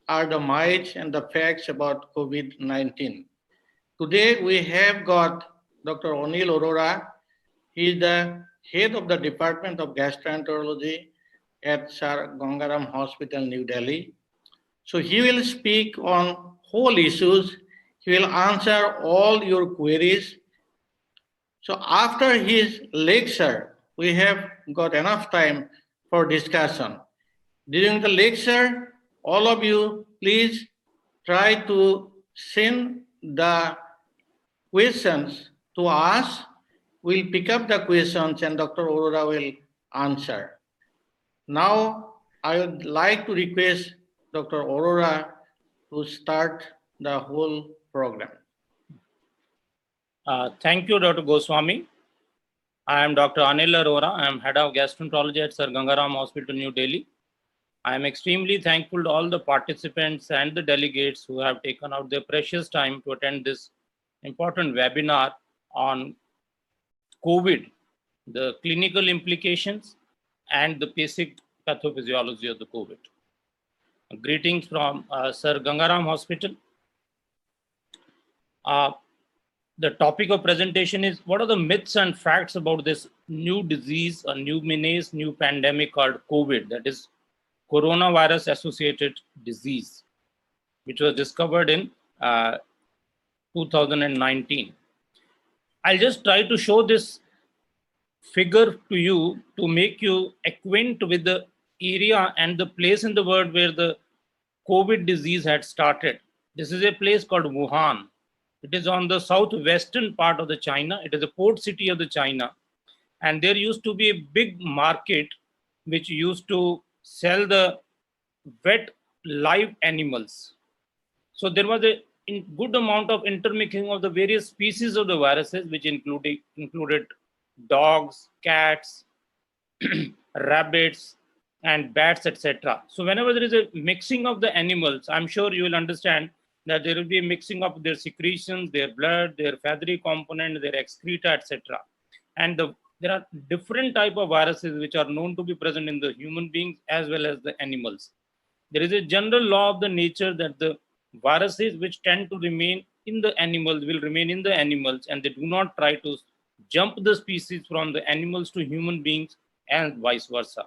are the myths and the facts about COVID-19. Today we have got Dr. Anil Arora. He is the head of the Department of Gastroenterology at Sir Gangaram Hospital, New Delhi. So he will speak on whole issues. He will answer all your queries. So after his lecture, we have got enough time for discussion. During the lecture, all of you please try to send the questions to us. We'll pick up the questions and Dr. Aurora will answer. Now, I would like to request Dr. Aurora to start the whole program. Thank you, Dr. Goswami. I am Dr. Anil Arora. I am head of gastroenterology at Sir Gangaram Hospital, New Delhi. I am extremely thankful to all the participants and the delegates who have taken out their precious time to attend this important webinar on COVID, the clinical implications and the basic pathophysiology of the COVID. Greetings from Sir Gangaram Hospital. The topic of presentation is what are the myths and facts about this new disease, a new menace, new pandemic called COVID, that is coronavirus associated disease, which was discovered in 2019. I'll just try to show this figure to you to make you acquaint with the area and the place in the world where the COVID disease had started. This is a place called Wuhan. It is on the southwestern part of the China. It is a port city of the China. And there used to be a big market which used to sell the wet live animals. So there was a good amount of intermixing of the various species of the viruses, which included dogs, cats, rabbits, and bats, etc. So whenever there is a mixing of the animals, I'm sure you will understand that there will be a mixing of their secretions, their blood, their feathery component, their excreta, etc. And there are different type of viruses which are known to be present in the human beings as well as the animals. There is a general law of the nature that the viruses which tend to remain in the animals will remain in the animals, and they do not try to jump the species from the animals to human beings and vice versa.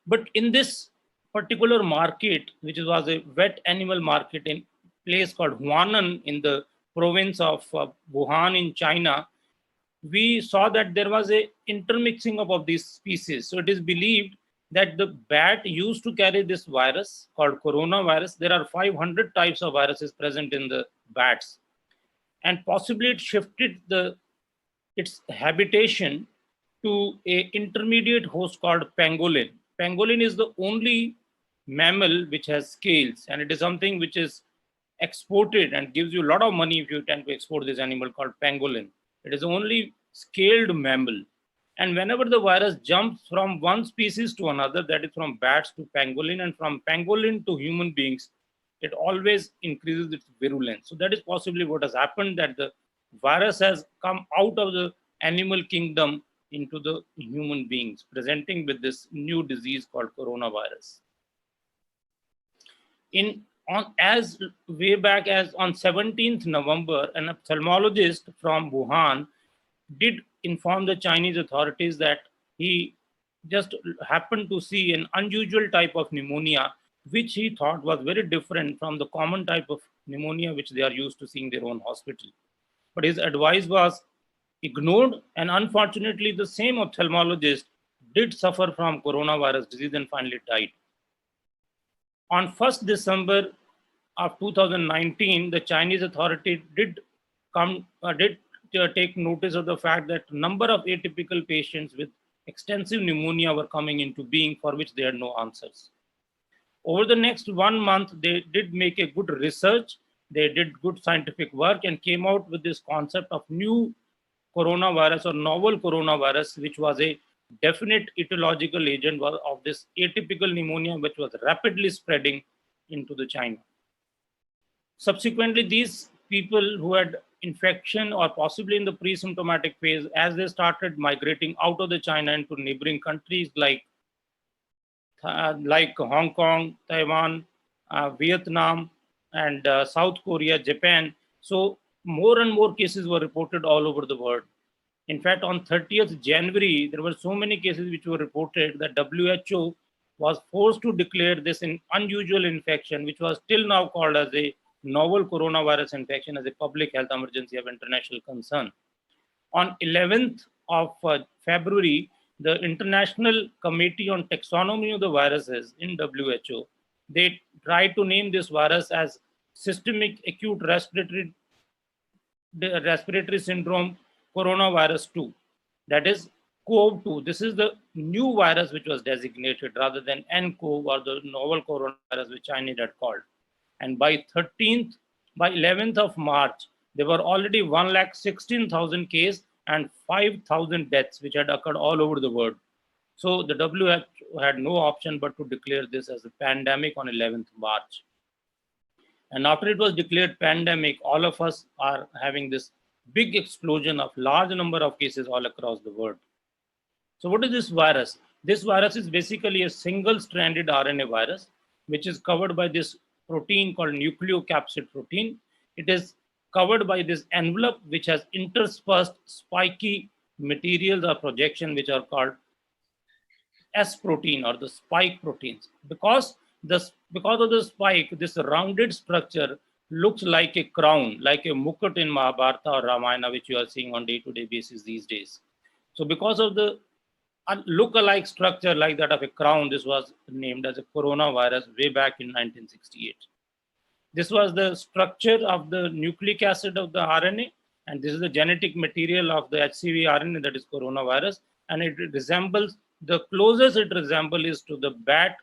But in this particular market, which was a wet animal market in place called Huanan in the province of Wuhan in China, we saw that there was a intermixing of these species. So it is believed that the bat used to carry this virus called coronavirus. There are 500 types of viruses present in the bats, and possibly it shifted its habitation to a intermediate host called pangolin. Pangolin is the only mammal which has scales, and it is something which is exported and gives you a lot of money if you tend to export this animal called pangolin. It is the only scaled mammal. And whenever the virus jumps from one species to another, that is from bats to pangolin and from pangolin to human beings, it always increases its virulence. So that is possibly what has happened, that the virus has come out of the animal kingdom into the human beings, presenting with this new disease called coronavirus. As way back as on 17th November, an ophthalmologist from Wuhan did inform the Chinese authorities that he just happened to see an unusual type of pneumonia, which he thought was very different from the common type of pneumonia which they are used to seeing in their own hospital. But his advice was ignored, and unfortunately the same ophthalmologist did suffer from coronavirus disease and finally died. On 1st December of 2019, the Chinese authority did take notice of the fact that number of atypical patients with extensive pneumonia were coming into being, for which they had no answers. Over the next 1 month, they did make a good research, they did good scientific work and came out with this concept of new coronavirus or novel coronavirus, which was a definite etiological agent of this atypical pneumonia, which was rapidly spreading into the China. Subsequently, these people who had infection or possibly in the pre-symptomatic phase, as they started migrating out of the China into neighboring countries like like Hong Kong, Taiwan, Vietnam, and South Korea, Japan. So more and more cases were reported all over the world. In fact, on 30th January, there were so many cases which were reported that WHO was forced to declare this an unusual infection, which was till now called as a novel coronavirus infection, as a public health emergency of international concern. On 11th of February, the International Committee on Taxonomy of the Viruses in WHO, they tried to name this virus as systemic acute respiratory syndrome coronavirus 2, that is CoV-2. This is the new virus which was designated rather than nCoV or the novel coronavirus which China had called. And by 11th of March, there were already 116,000 cases and 5,000 deaths which had occurred all over the world. So the WHO had no option but to declare this as a pandemic on 11th March. And after it was declared pandemic, all of us are having this big explosion of large number of cases all across the world. So what is this virus? This virus is basically a single-stranded RNA virus, which is covered by this protein called nucleocapsid protein. It is covered by this envelope, which has interspersed spiky materials or projection, which are called S protein or the spike proteins. Because of the spike, this rounded structure looks like a crown, like a mukut in Mahabharata or Ramayana, which you are seeing on day-to-day basis these days. So because of the look-alike structure like that of a crown, this was named as a coronavirus way back in 1968. This was the structure of the nucleic acid of the RNA, and this is the genetic material of the HCV RNA, that is coronavirus, and it resembles, the closest it resembles is to the bat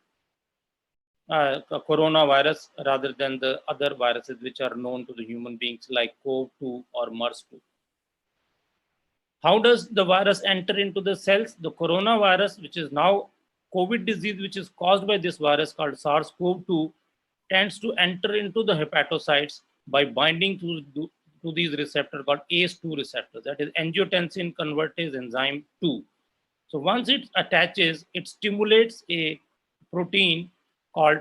coronavirus rather than the other viruses which are known to the human beings like CoV-2 or MERS-2. How does the virus enter into the cells? The coronavirus, which is now COVID disease, which is caused by this virus called SARS-CoV-2, tends to enter into the hepatocytes by binding to these receptors called ACE2 receptors, that is angiotensin convertase enzyme 2. So once it attaches, it stimulates a protein called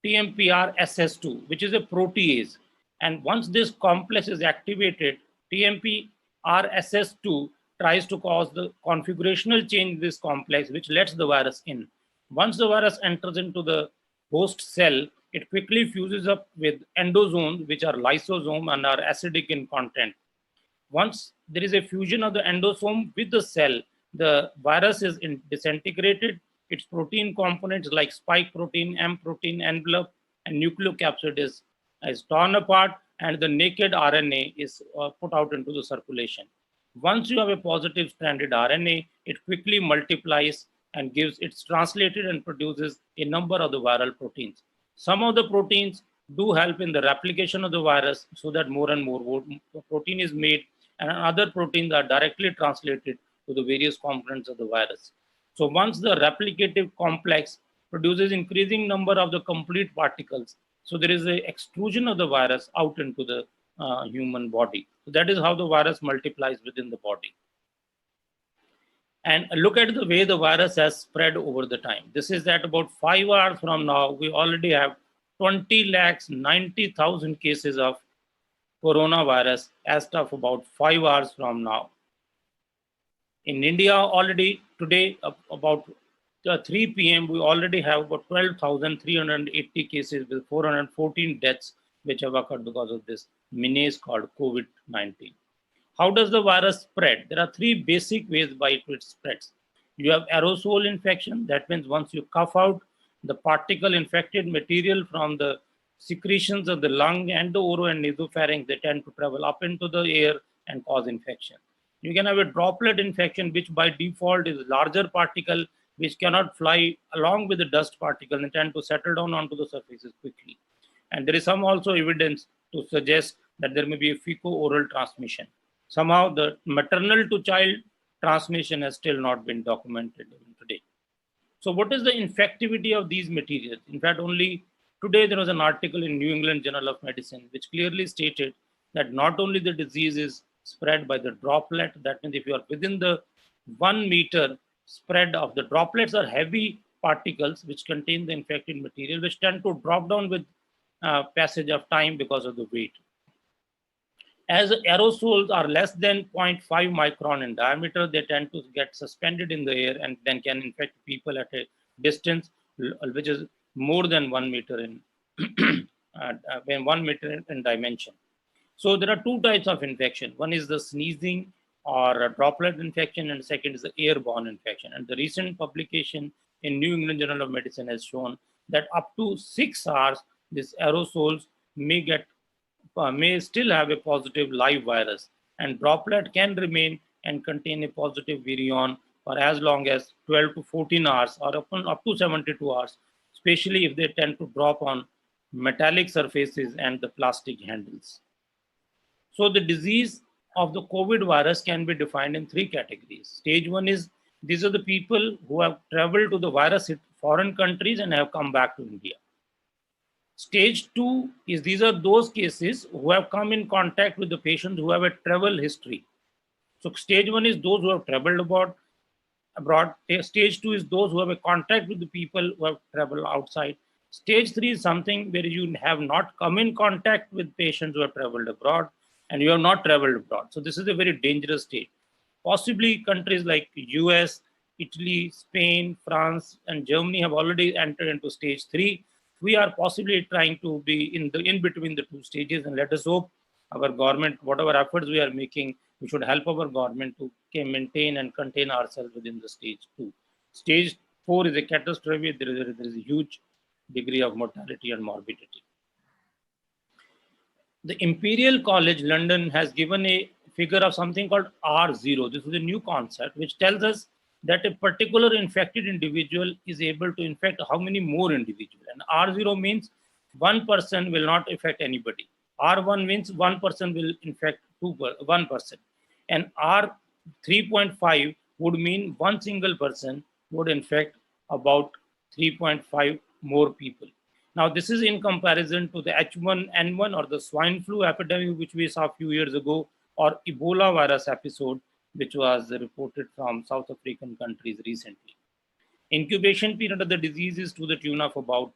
TMPRSS2, which is a protease. And once this complex is activated, TMPRSS2 tries to cause the configurational change in this complex, which lets the virus in. Once the virus enters into the host cell, it quickly fuses up with endosomes, which are lysosome and are acidic in content. Once there is a fusion of the endosome with the cell, the virus is disintegrated. Its protein components like spike protein, M protein, envelope, and nucleocapsid is torn apart, and the naked RNA is put out into the circulation. Once you have a positive stranded RNA, it quickly multiplies and it's translated and produces a number of the viral proteins. Some of the proteins do help in the replication of the virus so that more and more protein is made, and other proteins are directly translated to the various components of the virus. So once the replicative complex produces increasing number of the complete particles, so there is an extrusion of the virus out into the human body. So that is how the virus multiplies within the body. And look at the way the virus has spread over the time. This is that about 5 hours from now, we already have 20,90,000 cases of coronavirus as of about 5 hours from now. In India, already today, about 3 p.m., we already have about 12,380 cases with 414 deaths, which have occurred because of this menace called COVID-19. How does the virus spread? There are 3 basic ways by which it spreads. You have aerosol infection. That means once you cough out the particle infected material from the secretions of the lung and the oro and nasopharynx, they tend to travel up into the air and cause infection. You can have a droplet infection, which by default is larger particle, which cannot fly along with the dust particle and tend to settle down onto the surfaces quickly. And there is some also evidence to suggest that there may be a fecal-oral transmission. Somehow the maternal to child transmission has still not been documented even today. So what is the infectivity of these materials? In fact, only today there was an article in New England Journal of Medicine which clearly stated that not only the disease is spread by the droplet, that means if you are within the 1 meter spread of the droplets are heavy particles which contain the infected material, which tend to drop down with passage of time because of the weight. As aerosols are less than 0.5 micron in diameter, they tend to get suspended in the air and then can infect people at a distance which is more than 1 meter in 1 meter in dimension. So there are two types of infection. One is the sneezing or a droplet infection, and second is the airborne infection. And the recent publication in New England Journal of Medicine has shown that up to 6 hours, these aerosols may still have a positive live virus, and droplet can remain and contain a positive virion for as long as 12 to 14 hours or up to 72 hours, especially if they tend to drop on metallic surfaces and the plastic handles. So the disease of the COVID virus can be defined in 3 categories. Stage 1 is these are the people who have traveled to the virus hit foreign countries and have come back to India. Stage 2 is these are those cases who have come in contact with the patients who have a travel history. So stage 1 is those who have traveled abroad. Stage 2 is those who have a contact with the people who have traveled outside. Stage 3 is something where you have not come in contact with patients who have traveled abroad and you have not traveled abroad. So this is a very dangerous stage. Possibly countries like US, Italy, Spain, France, and Germany have already entered into stage 3. We are possibly trying to be in between the 2 stages, and let us hope our government, whatever efforts we are making, we should help our government to maintain and contain ourselves within the stage 2. Stage 4 is a catastrophe. There is a huge degree of mortality and morbidity. The Imperial College London has given a figure of something called R0. This is a new concept which tells us that a particular infected individual is able to infect how many more individuals. And R0 means one person will not affect anybody. R1 means one person will infect one person. And R3.5 would mean one single person would infect about 3.5 more people. Now, this is in comparison to the H1N1 or the swine flu epidemic, which we saw a few years ago, or Ebola virus episode, which was reported from South African countries recently. Incubation period of the disease is to the tune of about,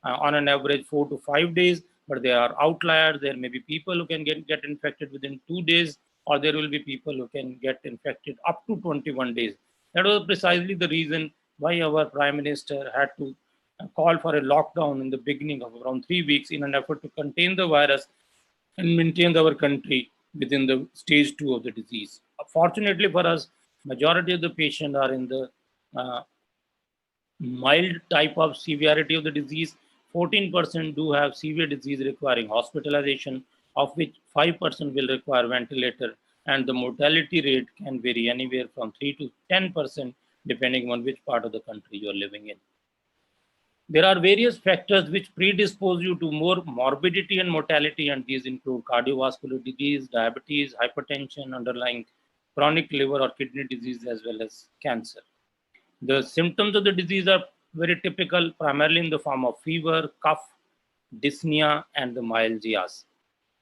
on an average, 4 to 5 days, but there are outliers. There may be people who can get infected within 2 days, or there will be people who can get infected up to 21 days. That was precisely the reason why our Prime Minister had to call for a lockdown in the beginning of around 3 weeks in an effort to contain the virus and maintain our country within the stage 2 of the disease. Fortunately for us, majority of the patients are in the mild type of severity of the disease. 14% do have severe disease requiring hospitalization, of which 5% will require ventilator, and the mortality rate can vary anywhere from 3 to 10% depending on which part of the country you are living in. There are various factors which predispose you to more morbidity and mortality, and these include cardiovascular disease, diabetes, hypertension, underlying chronic liver or kidney disease, as well as cancer. The symptoms of the disease are very typical, primarily in the form of fever, cough, dyspnea, and the myalgias.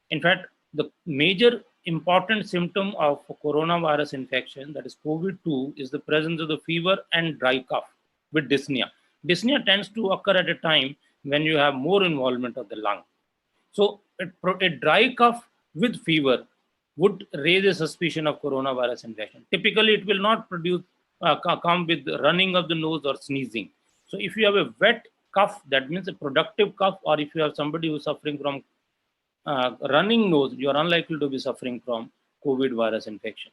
In fact, the major important symptom of coronavirus infection, that is COVID-2, is the presence of the fever and dry cough with dyspnea. Dyspnea tends to occur at a time when you have more involvement of the lung. So a dry cough with fever would raise a suspicion of coronavirus infection. Typically, it will not come with running of the nose or sneezing. So if you have a wet cough, that means a productive cough, or if you have somebody who is suffering from running nose, you are unlikely to be suffering from COVID virus infection.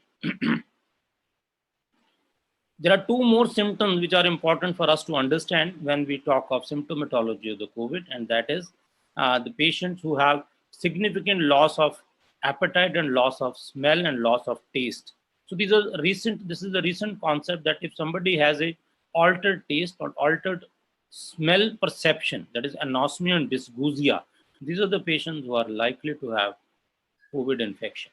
There are 2 more symptoms which are important for us to understand when we talk of symptomatology of the COVID, and that is the patients who have significant loss of appetite and loss of smell and loss of taste. So this is a recent concept that if somebody has a altered taste or altered smell perception, that is anosmia and dysgeusia, these are the patients who are likely to have COVID infection.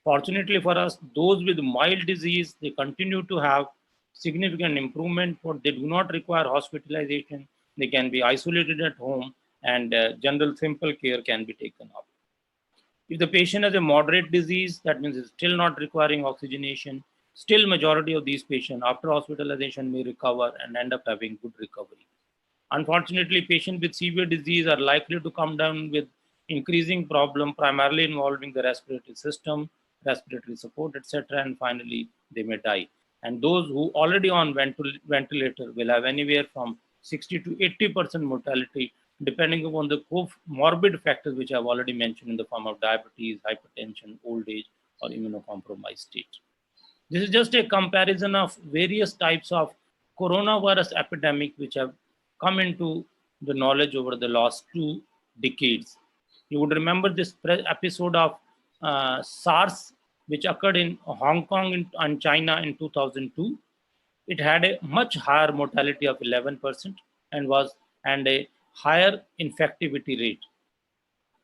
Fortunately for us, those with mild disease, they continue to have significant improvement, but they do not require hospitalization. They can be isolated at home, and general simple care can be taken up. If the patient has a moderate disease, that means it's still not requiring oxygenation, still majority of these patients after hospitalization may recover and end up having good recovery. Unfortunately, patients with severe disease are likely to come down with increasing problem, primarily involving the respiratory system, respiratory support, etc. And finally, they may die. And those who already on ventilator will have anywhere from 60 to 80% mortality, depending upon the morbid factors which I've already mentioned in the form of diabetes, hypertension, old age, or immunocompromised state. This is just a comparison of various types of coronavirus epidemic which have come into the knowledge over the last 2 decades. You would remember this episode of SARS, which occurred in Hong Kong and China in 2002. It had a much higher mortality of 11% and a higher infectivity rate,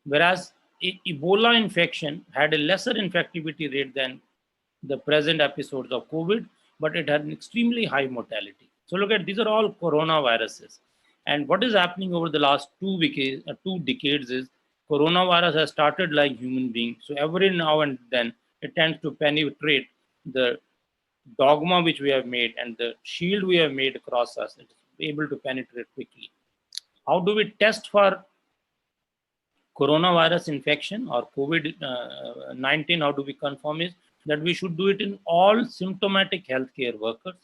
whereas Ebola infection had a lesser infectivity rate than the present episodes of COVID, but it had an extremely high mortality. So look at, these are all coronaviruses. And what is happening over the last 2 decades is coronavirus has started like human beings. So every now and then it tends to penetrate the dogma which we have made and the shield we have made across us. It is able to penetrate quickly. How do we test for coronavirus infection or COVID-19? How do we confirm is that we should do it in all symptomatic healthcare workers.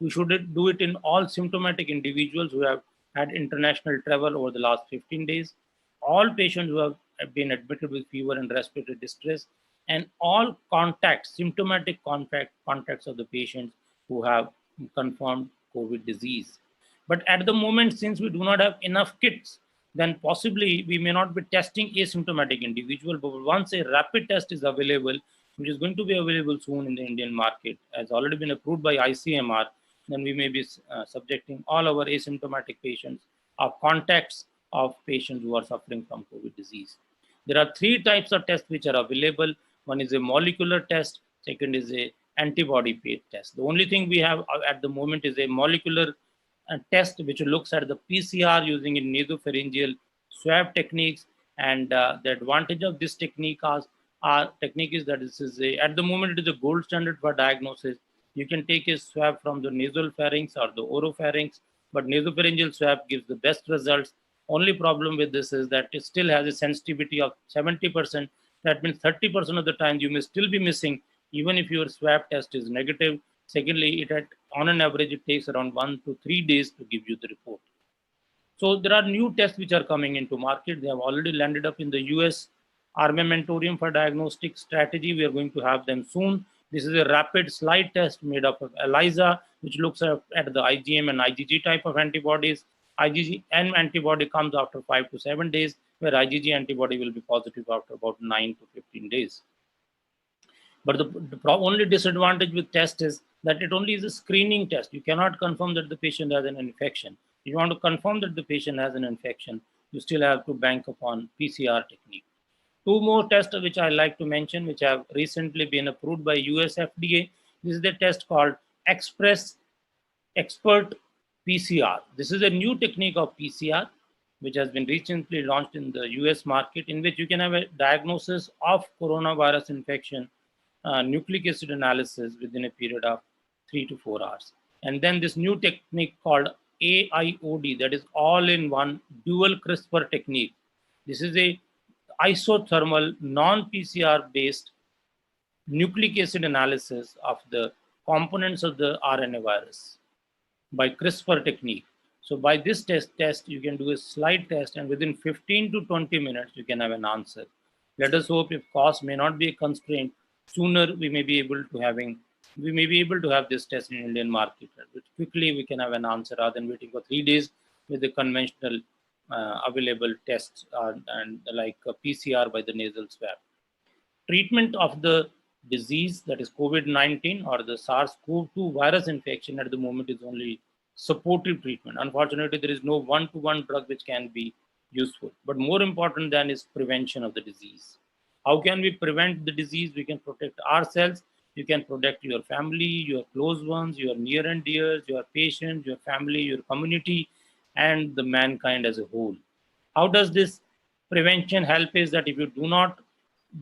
We should do it in all symptomatic individuals who have had international travel over the last 15 days, all patients who have been admitted with fever and respiratory distress, and all symptomatic contacts of the patients who have confirmed COVID disease. But at the moment, since we do not have enough kits, then possibly we may not be testing asymptomatic individual, but once a rapid test is available, which is going to be available soon in the Indian market, has already been approved by ICMR, then we may be subjecting all our asymptomatic patients or contacts of patients who are suffering from COVID disease. There are 3 types of tests which are available. One is a molecular test, second is a antibody-based test. The only thing we have at the moment is a molecular test which looks at the PCR using a nasopharyngeal swab techniques, and the advantage of this technique is that this is at the moment it is a gold standard for diagnosis. You can take a swab from the nasal pharynx or the oropharynx, but nasopharyngeal swab gives the best results. Only problem with this is that it still has a sensitivity of 70%. That means 30% of the time you may still be missing, even if your swab test is negative. Secondly, on an average, it takes around 1 to 3 days to give you the report. So there are new tests which are coming into market. They have already landed up in the US armamentarium for diagnostic strategy. We are going to have them soon. This is a rapid slide test made up of ELISA, which looks at the IgM and IgG type of antibodies. IgM antibody comes after 5 to 7 days, where IgG antibody will be positive after about 9 to 15 days. But the only disadvantage with test is that it only is a screening test. You cannot confirm that the patient has an infection. If you want to confirm that the patient has an infection, you still have to bank upon PCR technique. 2 more tests which I like to mention, which have recently been approved by US FDA. This is the test called Expert PCR. This is a new technique of PCR, which has been recently launched in the US market, in which you can have a diagnosis of coronavirus infection, nucleic acid analysis within a period of 3 to 4 hours. And then this new technique called AIOD, that is all-in-one dual CRISPR technique. This is a isothermal non-PCR based nucleic acid analysis of the components of the RNA virus by CRISPR technique. So by this test, you can do a slide test, and within 15 to 20 minutes, you can have an answer. Let us hope, if cost may not be a constraint, sooner we may be able to have this test in Indian market. Quickly we can have an answer rather than waiting for 3 days with the conventional available tests and like PCR by the nasal swab. Treatment of the disease, that is COVID-19 or the SARS-CoV-2 virus infection, at the moment is only supportive treatment. Unfortunately, there is no one-to-one drug which can be useful. But more important than is prevention of the disease. How can we prevent the disease? We can protect ourselves. You can protect your family, your close ones, your near and dears, your patients, your family, your community, and the mankind as a whole. How does this prevention help? Is that if you do not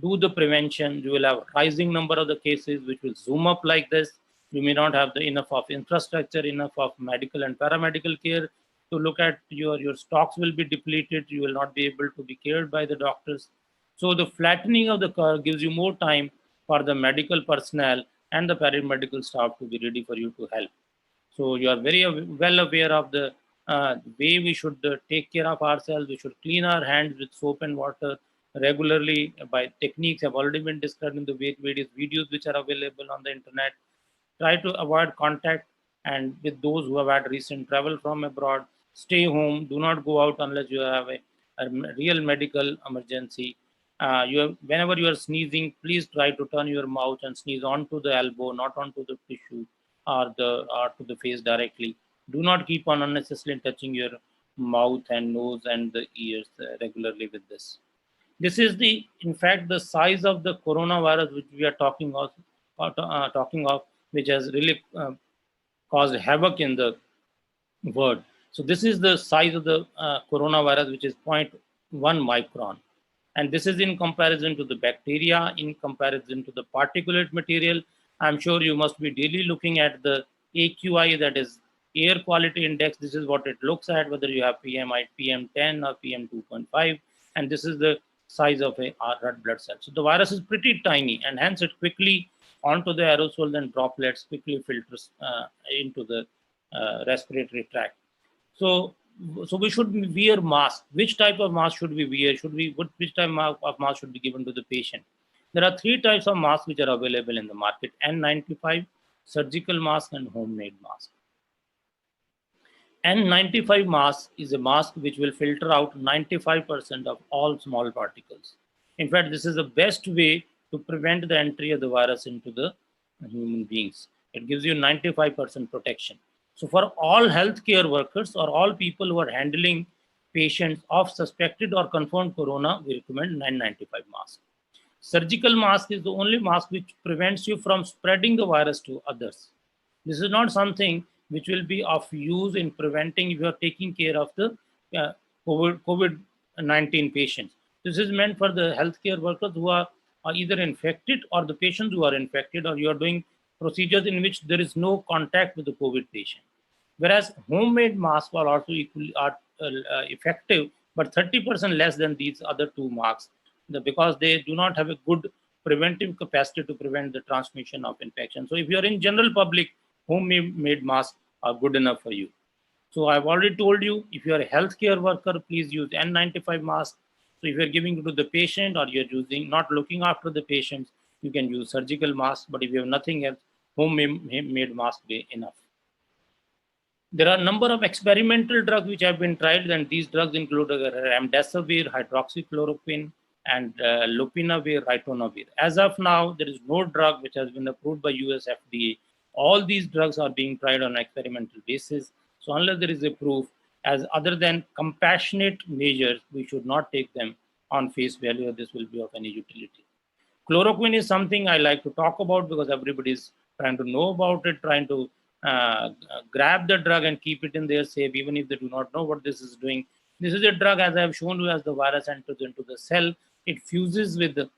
do the prevention, you will have a rising number of the cases which will zoom up like this. You may not have the enough of infrastructure, enough of medical and paramedical care to look at your stocks will be depleted. You will not be able to be cared by the doctors. So the flattening of the curve gives you more time for the medical personnel and the paramedical staff to be ready for you to help. So you are very well aware of the way we should take care of ourselves. We should clean our hands with soap and water regularly by techniques have already been described in the various videos which are available on the internet. Try to avoid contact and with those who have had recent travel from abroad. Stay home. Do not go out unless you have a real medical emergency. Whenever you are sneezing, please try to turn your mouth and sneeze onto the elbow, not onto the tissue or to the face directly. Do not keep on unnecessarily touching your mouth and nose and the ears regularly with this. This is in fact, the size of the coronavirus which we are talking of, which has really caused havoc in the world. So this is the size of the coronavirus, which is zero point 0.1 micron. And this is in comparison to the bacteria, in comparison to the particulate material. I'm sure you must be daily looking at the AQI, that is air quality index. This is what it looks at, whether you have PM10 or PM2.5. And this is the size of a red blood cell. So the virus is pretty tiny, and hence it quickly onto the aerosols and droplets quickly filters into the respiratory tract. So we should wear mask. Which type of mask should we wear? Which type of mask should be given to the patient? There are three types of masks which are available in the market: N95, surgical mask, and homemade mask. N95 mask is a mask which will filter out 95% of all small particles. In fact, this is the best way to prevent the entry of the virus into the human beings. It gives you 95% protection. So for all healthcare workers or all people who are handling patients of suspected or confirmed corona, we recommend N95 mask. Surgical mask is the only mask which prevents you from spreading the virus to others. This is not something which will be of use in preventing if you are taking care of the COVID-19 patients. This is meant for the healthcare workers who are either infected or the patients who are infected, or you are doing procedures in which there is no contact with the COVID patient. Whereas homemade masks are also equally effective, but 30% less than these other two masks, because they do not have a good preventive capacity to prevent the transmission of infection. So if you are in general public, homemade masks are good enough for you. So I've already told you, if you are a healthcare worker, please use N95 mask. So if you're giving it to the patient or you're not looking after the patients, you can use surgical mask. But if you have nothing else, homemade mask be enough. There are a number of experimental drugs which have been tried, and these drugs include remdesivir, hydroxychloroquine, and lopinavir, ritonavir. As of now, there is no drug which has been approved by US FDA. All these drugs are being tried on an experimental basis. So unless there is a proof, as other than compassionate measures, we should not take them on face value, or this will be of any utility. Chloroquine is something I like to talk about because everybody is trying to know about it, trying to grab the drug and keep it in their safe, even if they do not know what this is doing. This is a drug, as I have shown you, as the virus enters into the cell, it fuses with the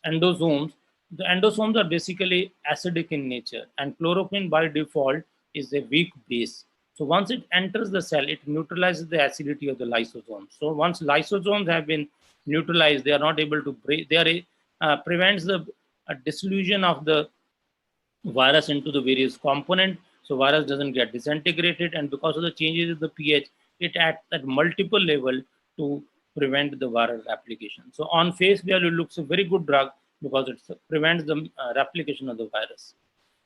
endosomes. The endosomes are basically acidic in nature, and chloroquine by default is a weak base. So once it enters the cell, it neutralizes the acidity of the lysosomes. So once lysosomes have been neutralized, they are not able to break. Prevents the dissolution of the virus into the various components. So virus doesn't get disintegrated, and because of the changes in the pH, it acts at multiple level to prevent the viral replication. So on face value, it looks a very good drug because it prevents the replication of the virus.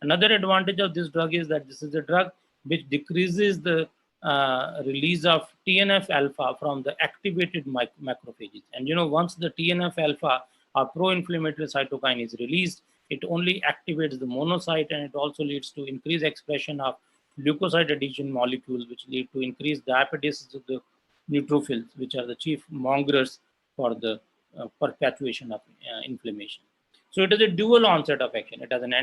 Another advantage of this drug is that this is a drug which decreases the release of TNF alpha from the activated macrophages. And once the TNF alpha or pro-inflammatory cytokine is released, it only activates the monocyte, and it also leads to increased expression of leukocyte adhesion molecules, which lead to increased diabetes of the neutrophils, which are the chief mongers for the perpetuation of inflammation. So it is a dual onset of action. It has an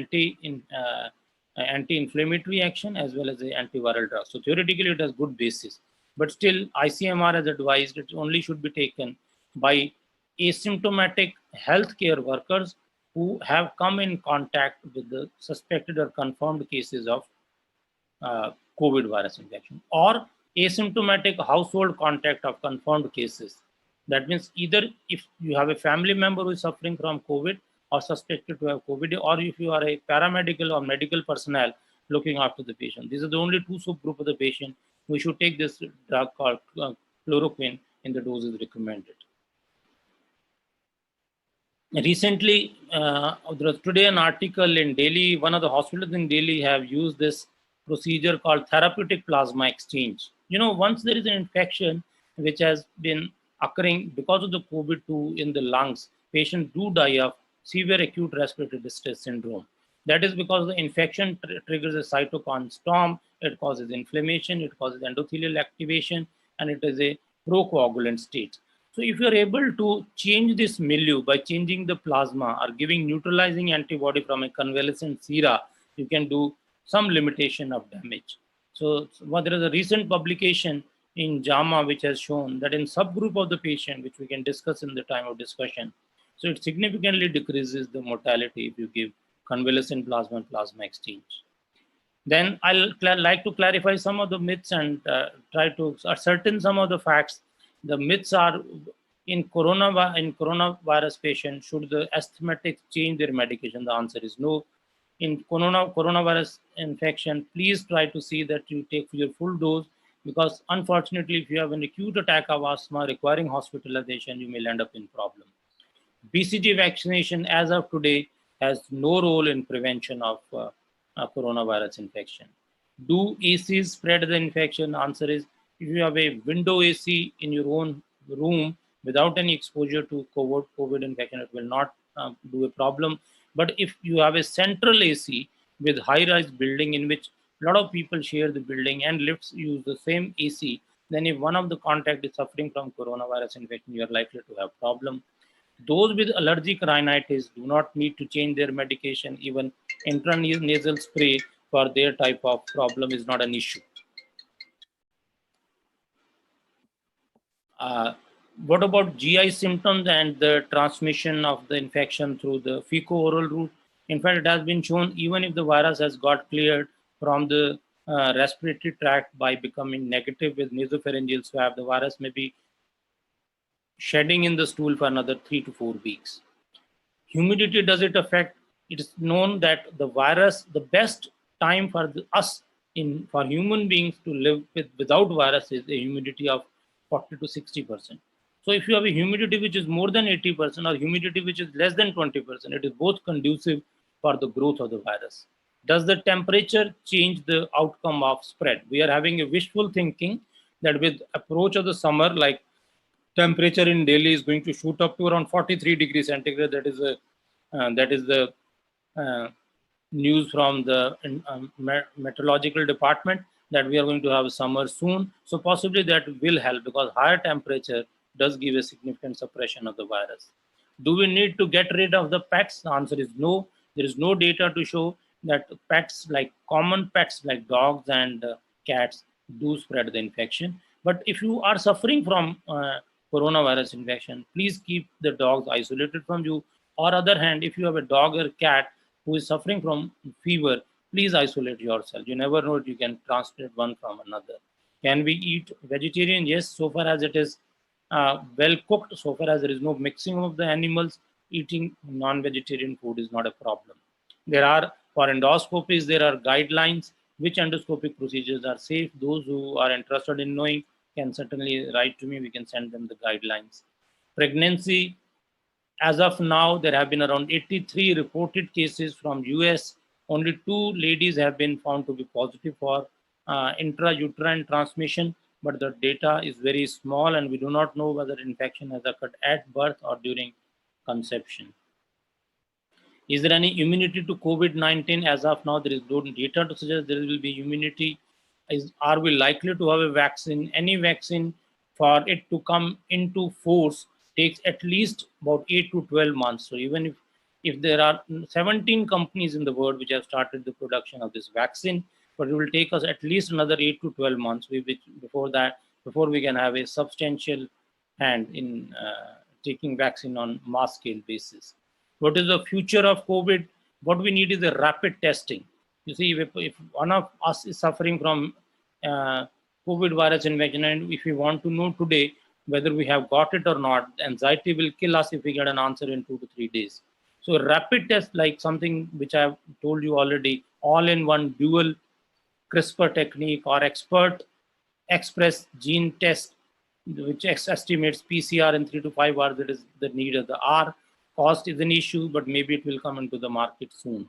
anti-inflammatory action as well as the antiviral drug. So theoretically, it has good basis. But still, ICMR has advised it only should be taken by asymptomatic healthcare workers who have come in contact with the suspected or confirmed cases of COVID virus infection, or asymptomatic household contact of confirmed cases. That means either if you have a family member who is suffering from COVID or suspected to have COVID, or if you are a paramedical or medical personnel looking after the patient. These are the only two subgroup of the patient. We should take this drug called chloroquine in the doses recommended. Recently, there was today an article in Delhi. One of the hospitals in Delhi have used this procedure called therapeutic plasma exchange. Once there is an infection which has been occurring because of the COVID-2 in the lungs, patients do die of severe acute respiratory distress syndrome. That is because the infection triggers a cytokine storm. It causes inflammation, it causes endothelial activation, and it is a procoagulant state. So if you are able to change this milieu by changing the plasma or giving neutralizing antibody from a convalescent sera, you can do some limitation of damage. So there is a recent publication in JAMA which has shown that in subgroup of the patient, which we can discuss in the time of discussion, so it significantly decreases the mortality if you give convalescent plasma and plasma exchange. Then I'll like to clarify some of the myths and try to ascertain some of the facts. The myths are in coronavirus patients, should the asthmatics change their medication? The answer is no. In coronavirus infection, please try to see that you take your full dose, because unfortunately, if you have an acute attack of asthma requiring hospitalization, you may end up in problem. BCG vaccination as of today has no role in prevention of coronavirus infection. Do ACs spread the infection? Answer is, if you have a window AC in your own room without any exposure to COVID infection, it will not do a problem. But if you have a central AC with high-rise building in which a lot of people share the building and lifts use the same AC, then if one of the contact is suffering from coronavirus infection, you are likely to have problem. Those with allergic rhinitis do not need to change their medication. Even intranasal spray for their type of problem is not an issue. What about GI symptoms and the transmission of the infection through the fecal-oral route? In fact, it has been shown even if the virus has got cleared from the respiratory tract by becoming negative with nasopharyngeal swab, the virus may be shedding in the stool for another 3 to 4 weeks. Humidity, does it affect? It is known that the virus, the best time for for human beings to live without virus is a humidity of 40 to 60%. So if you have a humidity which is more than 80% or humidity which is less than 20%, it is both conducive for the growth of the virus. Does the temperature change the outcome of spread? We are having a wishful thinking that with approach of the summer, like temperature in Delhi is going to shoot up to around 43 degrees centigrade. That is the news from the meteorological department, that we are going to have summer soon. So possibly that will help, because higher temperature does give a significant suppression of the virus. Do we need to get rid of the pets? The answer is no. There is no data to show that pets, like common pets like dogs and cats, do spread the infection. But if you are suffering from coronavirus infection, please keep the dogs isolated from you. Or other hand, if you have a dog or cat who is suffering from fever, please isolate yourself. You never know if you can transmit one from another. Can we eat vegetarian? Yes, so far as it is well cooked, so far as there is no mixing of the animals, eating non-vegetarian food is not a problem. For endoscopies, there are guidelines which endoscopic procedures are safe. Those who are interested in knowing can certainly write to me. We can send them the guidelines. Pregnancy, as of now, there have been around 83 reported cases from US. Only 2 ladies have been found to be positive for intrauterine transmission, but the data is very small and we do not know whether infection has occurred at birth or during conception. Is there any immunity to COVID-19? As of now, there is no data to suggest there will be immunity. Are we likely to have a vaccine? Any vaccine, for it to come into force, takes at least about 8 to 12 months. So even if there are 17 companies in the world which have started the production of this vaccine, but it will take us at least another 8 to 12 months before we can have a substantial hand in taking vaccine on mass scale basis. What is the future of COVID? What we need is a rapid testing. You see, if one of us is suffering from COVID virus infection, and if we want to know today whether we have got it or not, anxiety will kill us if we get an answer in 2 to 3 days. So a rapid test, like something which I've told you already, all in one dual CRISPR technique or expert express gene test, which estimates PCR in 3 to 5 hours. That is the need of the R. Cost is an issue, but maybe it will come into the market soon.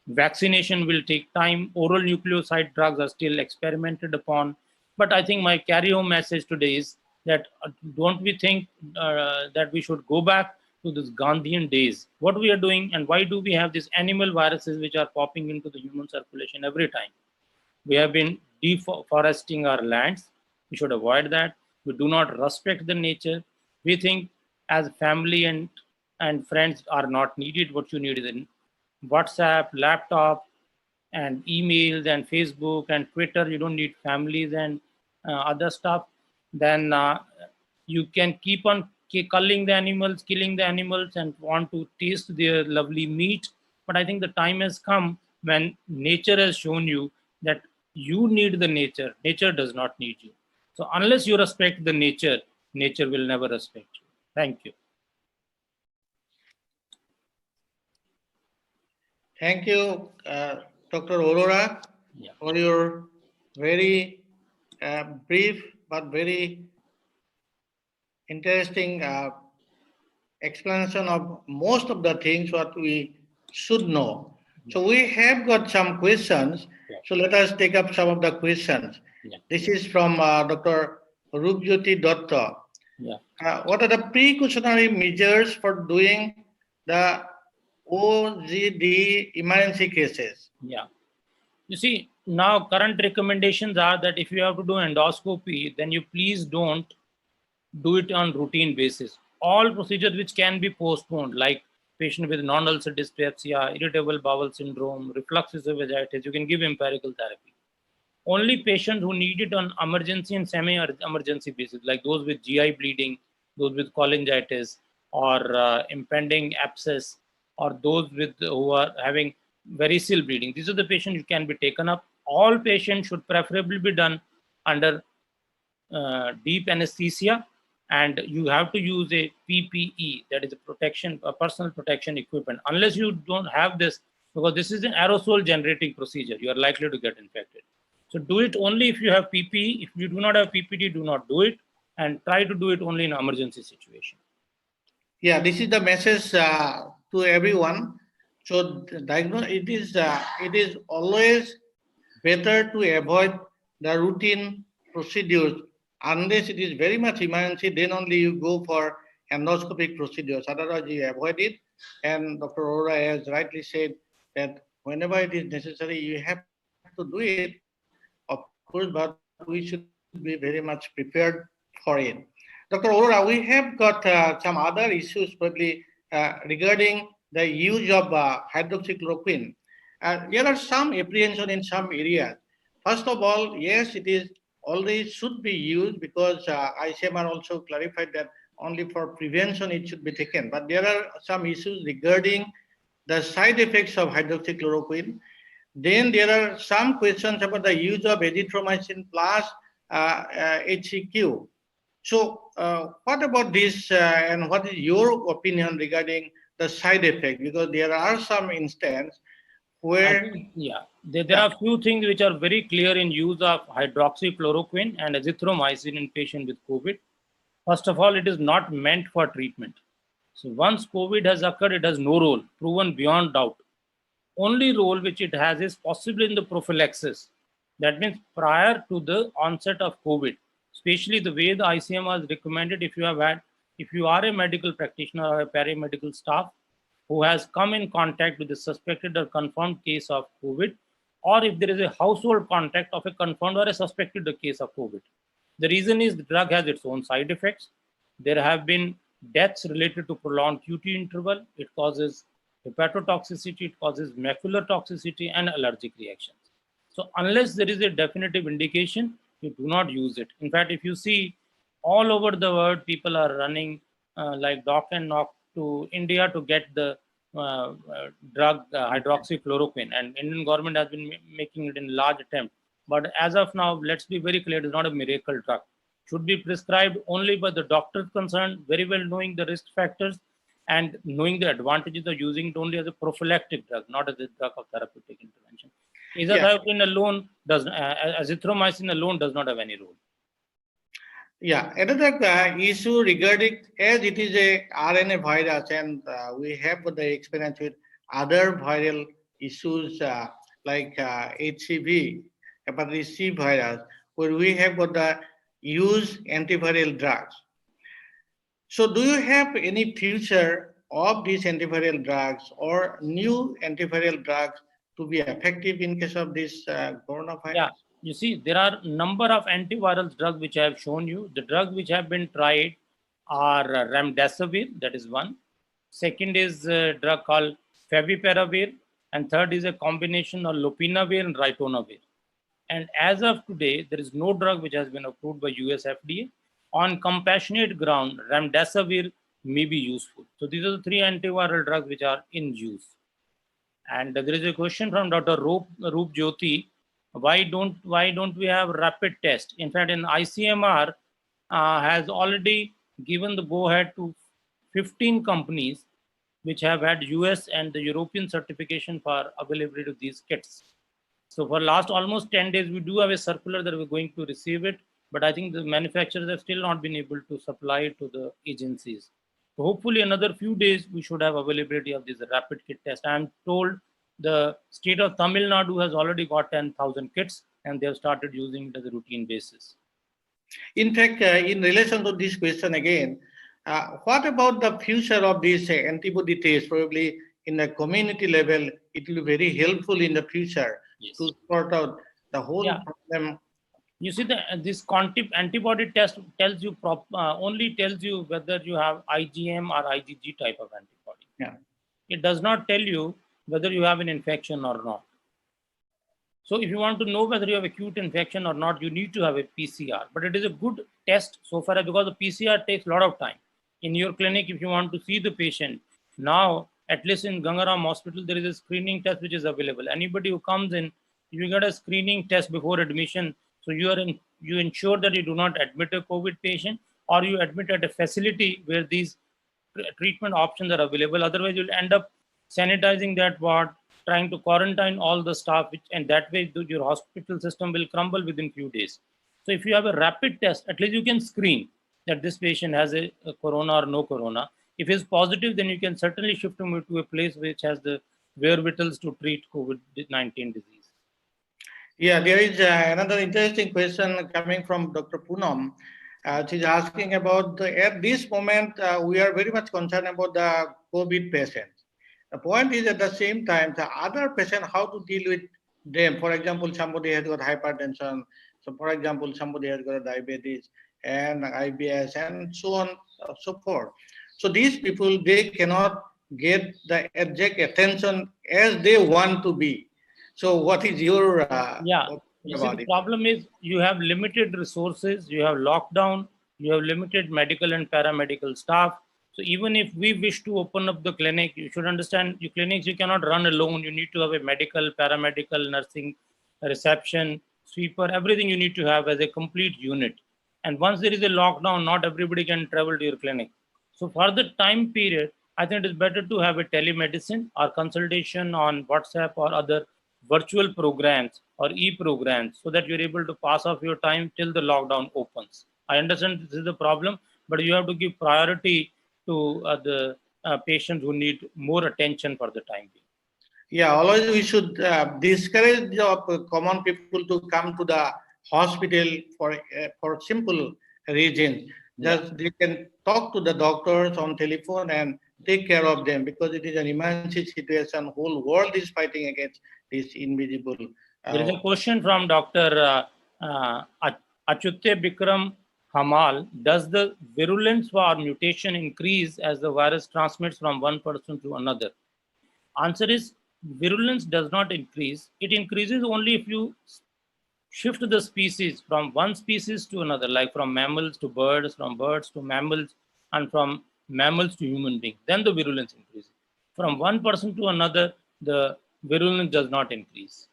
Vaccination will take time. Oral nucleoside drugs are still experimented upon. But I think my carry-home message today is that don't we think that we should go back to this Gandhian days? What we are doing and why do we have these animal viruses which are popping into the human circulation every time? We have been deforesting our lands. We should avoid that. We do not respect the nature. We think as family and friends are not needed. What you need is in WhatsApp, laptop, and emails and Facebook and Twitter. You don't need families and other stuff. Then you can keep on culling the animals, killing the animals, and want to taste their lovely meat. But I think the time has come when nature has shown you that you need the nature. Nature does not need you. So unless you respect the nature, nature will never respect you. Thank you. Thank you, Dr. Aurora, for your very brief but very interesting explanation of most of the things what we should know. So we have got some questions. So let us take up some of the questions. This is from Dr. Rupjyoti Datta. What are the precautionary measures for doing the OGD emergency cases? You see, now current recommendations are that if you have to do endoscopy, then you please don't do it on routine basis. All procedures which can be postponed, like patient with non-ulcer dyspepsia, irritable bowel syndrome, reflux esophagitis, you can give empirical therapy. Only patients who need it on emergency and semi-emergency basis, like those with GI bleeding, those with cholangitis, or impending abscess, or those with who are having variceal bleeding. These are the patients who can be taken up. All patients should preferably be done under deep anesthesia, and you have to use a PPE, that is a personal protection equipment. Unless you don't have this, because this is an aerosol generating procedure, you are likely to get infected. So do it only if you have PPE. If you do not have PPE, do not do it, and try to do it only in an emergency situation. Yeah, this is the message to everyone. So it is always better to avoid the routine procedures. Unless it is very much emergency, then only you go for endoscopic procedures. Otherwise, you avoid it. And Dr. Aurora has rightly said that whenever it is necessary, you have to do it, of course, but we should be very much prepared for it. Dr. Aurora, we have got some other issues probably regarding the use of hydroxychloroquine. There are some apprehension in some areas. First of all, yes, it is always should be used because ICMR also clarified that only for prevention it should be taken. But there are some issues regarding the side effects of hydroxychloroquine. Then there are some questions about the use of azithromycin plus HCQ. So what about this and what is your opinion regarding the side effect? Because there are some instances where... There are few things which are very clear in use of hydroxychloroquine and azithromycin in patients with COVID. First of all, it is not meant for treatment. So once COVID has occurred, it has no role, proven beyond doubt. Only role which it has is possibly in the prophylaxis. That means prior to the onset of COVID, especially the way the ICMR has recommended, if you are a medical practitioner or a paramedical staff who has come in contact with a suspected or confirmed case of COVID, or if there is a household contact of a confirmed or a suspected case of COVID. The reason is the drug has its own side effects. There have been deaths related to prolonged QT interval. It causes hepatotoxicity, it causes macular toxicity and allergic reactions. So unless there is a definitive indication, you do not use it. In fact, if you see all over the world, people are running like dock and knock to India to get the drug hydroxychloroquine, and Indian government has been making it in large attempt. But as of now, let's be very clear, it is not a miracle drug. Should be prescribed only by the doctor concerned, very well knowing the risk factors and knowing the advantages of using it only as a prophylactic drug, not as a drug of therapeutic intervention. Azathioprine alone azithromycin alone does not have any role. Yeah, another issue regarding, as it is a RNA virus, and we have got the experience with other viral issues like HCV, hepatitis C virus, where we have got the use antiviral drugs. So, do you have any future of these antiviral drugs or new antiviral drugs to be effective in case of this coronavirus? Yeah, you see, there are number of antiviral drugs which I have shown you. The drugs which have been tried are remdesivir, that is one. Second is a drug called favipiravir, and third is a combination of lopinavir and ritonavir. And as of today, there is no drug which has been approved by US FDA. On compassionate ground, remdesivir may be useful. So these are the three antiviral drugs which are in use. And there is a question from Dr. Roop Jyoti. Why don't we have rapid test? In fact, in ICMR has already given the go ahead to 15 companies which have had US and the European certification for availability of these kits. So for last almost 10 days, we do have a circular that we're going to receive it, but I think the manufacturers have still not been able to supply it to the agencies. So hopefully another few days, we should have availability of this rapid kit test. I'm told the state of Tamil Nadu has already got 10,000 kits and they have started using it as a routine basis. In fact, in relation to this question again, what about the future of this antibody test? Probably in the community level, it will be very helpful in the future to sort out the whole problem. You see, this antibody test tells you only tells you whether you have IgM or IgG type of antibody. Yeah. It does not tell you whether you have an infection or not. So if you want to know whether you have acute infection or not, you need to have a PCR. But it is a good test so far because the PCR takes a lot of time. In your clinic, if you want to see the patient, now, at least in Gangaram Hospital, there is a screening test which is available. Anybody who comes in, you get a screening test before admission. So you ensure that you do not admit a COVID patient or you admit at a facility where these treatment options are available. Otherwise, you'll end up sanitizing that ward, trying to quarantine all the staff, and that way your hospital system will crumble within few days. So if you have a rapid test, at least you can screen that this patient has a corona or no corona. If it's positive, then you can certainly shift him to a place which has the wherewithals to treat COVID-19 disease. Yeah, there is another interesting question coming from Dr. Poonam. She's asking about, at this moment, we are very much concerned about the COVID patients. The point is at the same time, the other patient, how to deal with them. For example, somebody has got hypertension. So for example, somebody has got diabetes and IBS and so on and so forth. So these people, they cannot get the exact attention as they want to be. So what is your you see, the problem is you have limited resources, you have lockdown, you have limited medical and paramedical staff. So even if we wish to open up the clinic, you should understand your clinics you cannot run alone. You need to have a medical, paramedical, nursing, reception, sweeper, everything you need to have as a complete unit. And once there is a lockdown, not everybody can travel to your clinic. So for the time period, I think it is better to have a telemedicine or consultation on WhatsApp or other virtual programs or e-programs so that you're able to pass off your time till the lockdown opens. I understand this is the problem, but you have to give priority to the patients who need more attention for the time being. Yeah, always we should discourage the common people to come to the hospital for simple reasons. Just they can talk to the doctors on telephone and take care of them because it is an emergency situation. Whole world is fighting against this invisible. There is a question from Dr. Achutya Bikram Hamal. Does the virulence or mutation increase as the virus transmits from one person to another? Answer is virulence does not increase. It increases only if you shift the species from one species to another, like from mammals to birds, from birds to mammals, and from mammals to human beings. Then the virulence increases. from one person to another, the virulence does not increase.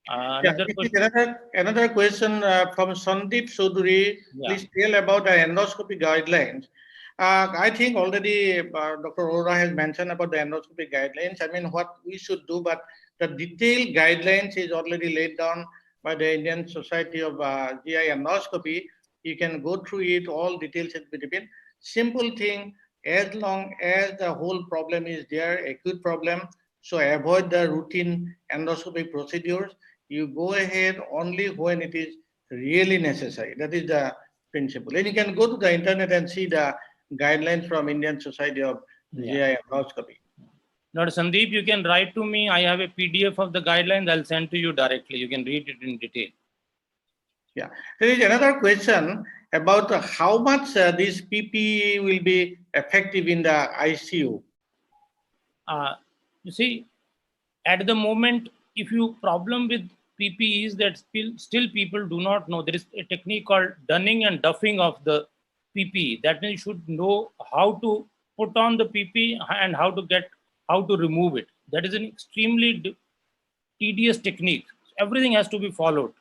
Yeah, Another this is question. another question from Sandeep Sudhuri. Yeah. Please tell about the endoscopy guidelines. I think already Dr. Arora has mentioned about the endoscopy guidelines. I mean, what we should do, but the detailed guidelines is already laid down by the Indian Society of GI Endoscopy. You can go through it, all details has been given. Simple thing, as long as the whole problem is there, acute problem, so avoid the routine endoscopy procedures. You go ahead only when it is really necessary. That is the principle. And you can go to the internet and see the guidelines from Indian Society of GI Endoscopy. Dr. Sandeep, you can write to me. I have a PDF of the guidelines. I'll send to you directly. You can read it in detail. Yeah. There is another question about how much this PPE will be effective in the ICU. You see, at the moment, if you problem with PPEs that still people do not know, there is a technique called dunning and duffing of the PPE. That means you should know how to put on the PPE and how to remove it. That is an extremely tedious technique. Everything has to be followed.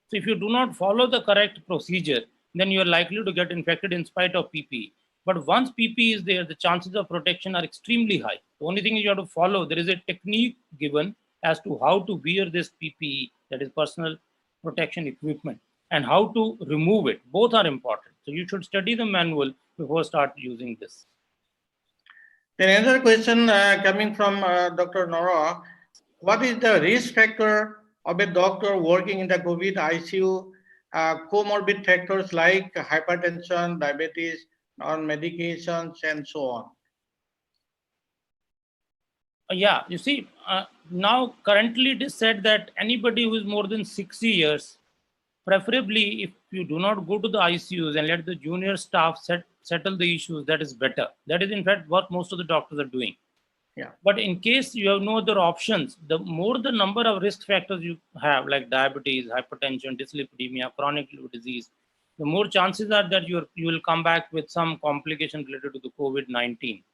So if you do not follow the correct procedure, then you are likely to get infected in spite of PPE. But once PPE is there, the chances of protection are extremely high. The only thing is you have to follow. There is a technique given as to how to wear this PPE, that is personal protection equipment, and how to remove it. Both are important. So you should study the manual before start using this. Then another question coming from Dr. Nora. What is the risk factor of a doctor working in the COVID ICU? Comorbid factors like hypertension, diabetes, non-medications, and so on. Yeah, you see, now currently it is said that anybody who is more than 60 years, preferably if you do not go to the ICUs and let the junior staff settle the issues, that is better. That is in fact what most of the doctors are doing. Yeah. But in case you have no other options, the more the number of risk factors you have, like diabetes, hypertension, dyslipidemia, chronic liver disease, the more chances are that you will come back with some complication related to the COVID-19.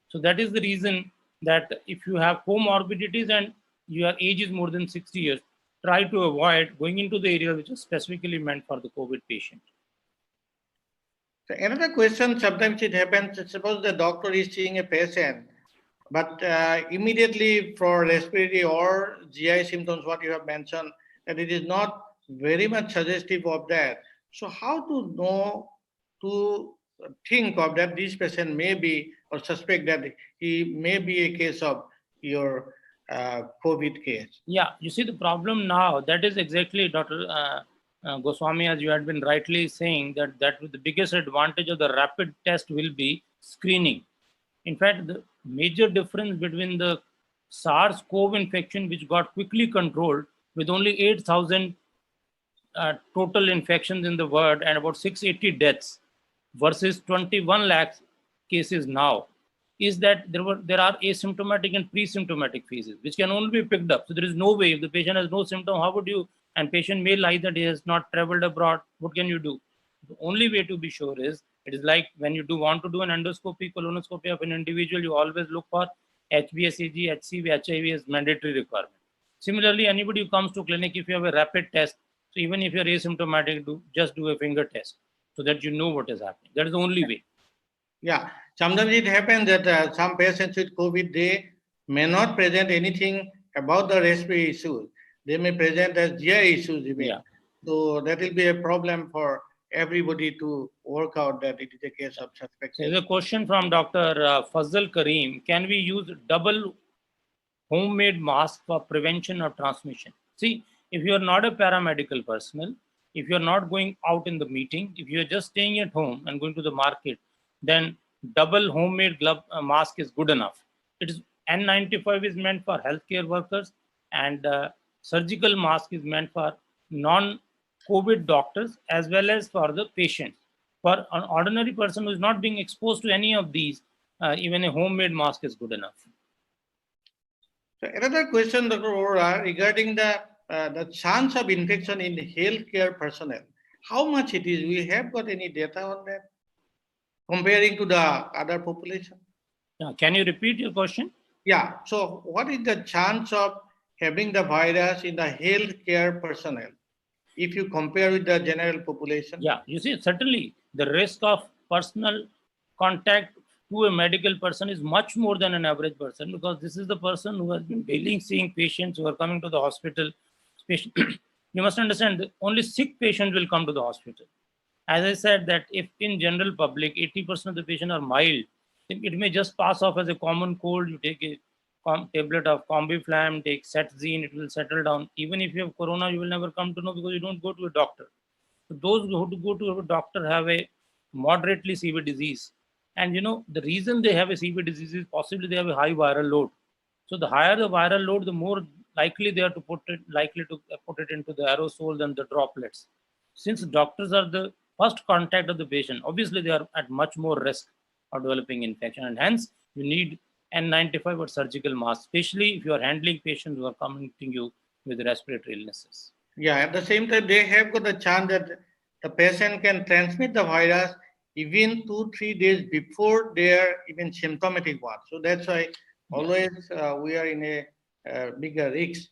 So that is the reason that if you have comorbidities and your age is more than 60 years, try to avoid going into the area which is specifically meant for the COVID patient. So another question, sometimes it happens, suppose the doctor is seeing a patient, but immediately for respiratory or GI symptoms, what you have mentioned, that it is not very much suggestive of that. So how to know, to think of that this patient may be, or suspect that he may be a case of your COVID case? Yeah, you see the problem now, that is exactly Dr. Goswami, as you had been rightly saying, that the biggest advantage of the rapid test will be screening. In fact, the major difference between the SARS-CoV infection, which got quickly controlled with only 8,000 total infections in the world and about 680 deaths versus 21 lakh cases now, is that there are asymptomatic and pre-symptomatic phases which can only be picked up. So there is no way, if the patient has no symptom, how would you, and patient may lie that he has not traveled abroad, what can you do? The only way to be sure is, it is like when you want to do an endoscopy, colonoscopy of an individual, you always look for HbSAg, HCV, HIV as mandatory requirement. Similarly, anybody who comes to clinic, if you have a rapid test, so even if you're asymptomatic, just do a finger test so that you know what is happening. That is the only way. Yeah, sometimes it happens that some patients with COVID, they may not present anything about the respiratory issues. They may present as GI issues even. Yeah. So that will be a problem for everybody to work out that it is a case of suspect. There's a question from Dr. Fazal Kareem. Can we use double homemade mask for prevention of transmission? See, if you are not a paramedical personnel, if you are not going out in the meeting, if you are just staying at home and going to the market, then double homemade glove mask is good enough. It is N95 is meant for healthcare workers, and surgical mask is meant for non-COVID doctors as well as for the patients. For an ordinary person who is not being exposed to any of these, even a homemade mask is good enough. So another question, Dr. Arora, regarding the chance of infection in healthcare personnel. How much it is? We have got any data on that comparing to the other population? Can you repeat your question? Yeah. So, what is the chance of having the virus in the healthcare personnel if you compare with the general population? Yeah, you see, certainly the risk of personal contact to a medical person is much more than an average person, because this is the person who has been daily seeing patients who are coming to the hospital. You must understand that only sick patients will come to the hospital. As I said, that if in general public 80% of the patients are mild, it may just pass off as a common cold. You take a tablet of Combiflam, take Cetazine, it will settle down. Even if you have corona, you will never come to know, because you don't go to a doctor. So those who go to a doctor have a moderately severe disease. And the reason they have a severe disease is possibly they have a high viral load. So the higher the viral load, the more likely they are to put it into the aerosols and the droplets. Since doctors are the first contact of the patient, obviously they are at much more risk of developing infection, and hence you need N95 or surgical mask, especially if you are handling patients who are coming to you with respiratory illnesses. Yeah, at the same time, they have got the chance that the patient can transmit the virus even 2-3 days before their even symptomatic one. So that's why always we are in a bigger risk.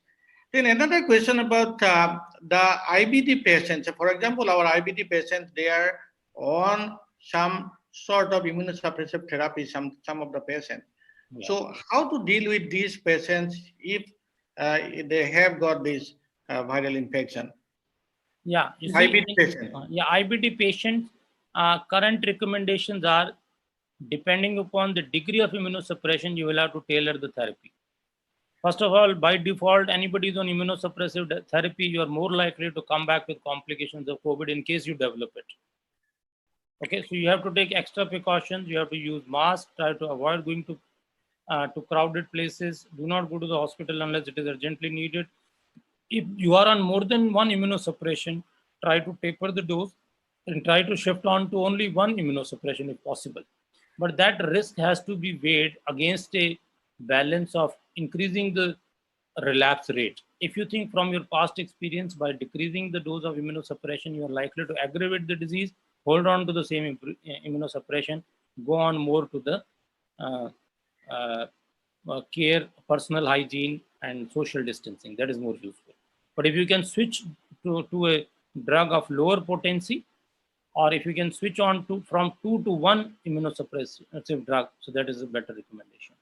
Then another question about the IBD patients. For example, our IBD patients, they are on some sort of immunosuppressive therapy, some of the patients. Yeah. So how to deal with these patients if they have got this viral infection? Yeah, you see, IBD patient. IBD patients, current recommendations are, depending upon the degree of immunosuppression, you will have to tailor the therapy. First of all, by default, anybody is on immunosuppressive therapy, you are more likely to come back with complications of COVID in case you develop it. Okay, so you have to take extra precautions. You have to use masks, try to avoid going to crowded places. Do not go to the hospital unless it is urgently needed. If you are on more than one immunosuppression, try to taper the dose and try to shift on to only one immunosuppression if possible. But that risk has to be weighed against a balance of increasing the relapse rate. If you think from your past experience, by decreasing the dose of immunosuppression, you are likely to aggravate the disease, hold on to the same immunosuppression, go on more to the uh, uh, care, personal hygiene, and social distancing. That is more useful. But if you can switch to a drug of lower potency, or if you can switch on to from 2 to 1 immunosuppressive drug, so that is a better recommendation.